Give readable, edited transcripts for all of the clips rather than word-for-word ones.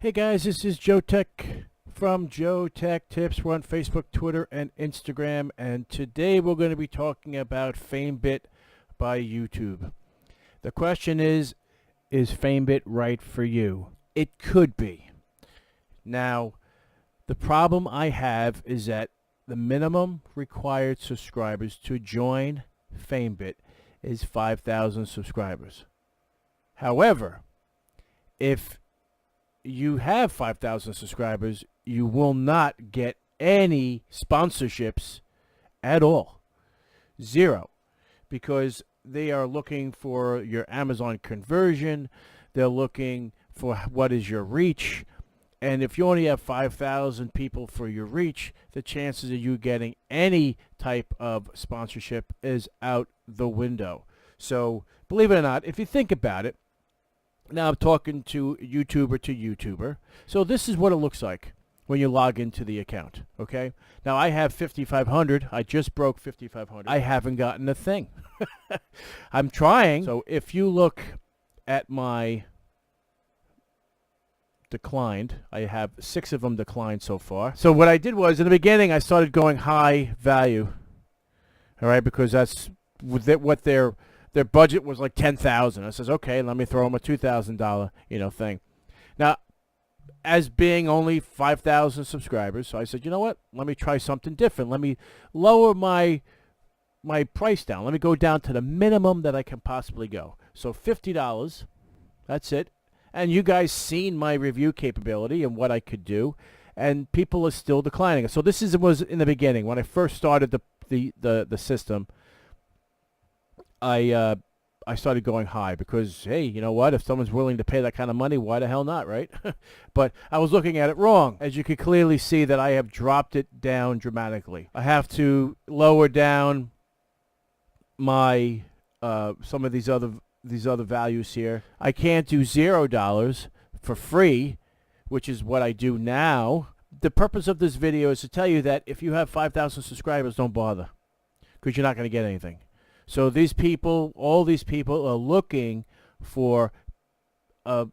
Hey guys, this is Joe Tech from JoeteckTips. We're on Facebook, Twitter, and Instagram, and today we're going to be talking about FameBit by YouTube. The question is FameBit right for you? It could be. Now, the problem I have is that the minimum required subscribers to join FameBit is 5,000 subscribers. However, if you have 5,000 subscribers, you will not get any sponsorships at all. Zero. Because they are looking for your Amazon conversion. They're looking for what is your reach. And if you only have 5,000 people for your reach, the chances of you getting any type of sponsorship is out the window. So, believe it or not, if you think about it, now I'm talking to YouTuber. So this is what it looks like when you log into the account, okay? Now I have 5,500. I just broke 5,500. I haven't gotten a thing. I'm trying. So if you look at my declined, I have 6 of them declined so far. So what I did was, in the beginning, I started going high value, all right, because that's what their budget was, like 10,000. I says, okay, let me throw them a $2,000, thing. Now, as being only 5,000 subscribers, so I said, you know what? Let me try something different. Let me lower my price down. Let me go down to the minimum that I can possibly go. So $50. That's it. And you guys seen my review capability and what I could do, and people are still declining. So this was in the beginning when I first started the system. I started going high because, hey, you know what? If someone's willing to pay that kind of money, why the hell not, right? But I was looking at it wrong. As you can clearly see that I have dropped it down dramatically. I have to lower down my some of these other values here. I can't do $0 for free, which is what I do now. The purpose of this video is to tell you that if you have 5,000 subscribers, don't bother, because you're not going to get anything. So these people, all these people are looking for a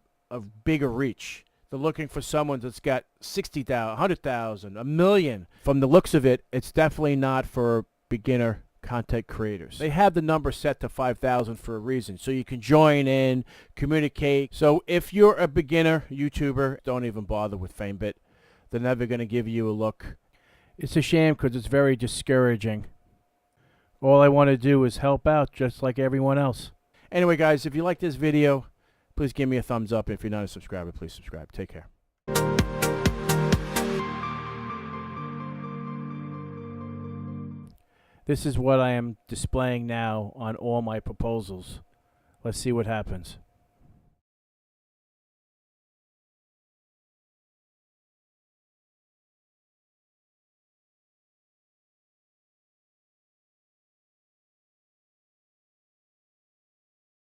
bigger reach. They're looking for someone that's got 60,000, 100,000, a million. From the looks of it, it's definitely not for beginner content creators. They have the number set to 5,000 for a reason, so you can join in, communicate. So if you're a beginner YouTuber, don't even bother with FameBit. They're never going to give you a look. It's a shame because it's very discouraging. All I want to do is help out just like everyone else. Anyway, guys, if you like this video, please give me a thumbs up. If you're not a subscriber, please subscribe. Take care. This is what I am displaying now on all my proposals. Let's see what happens.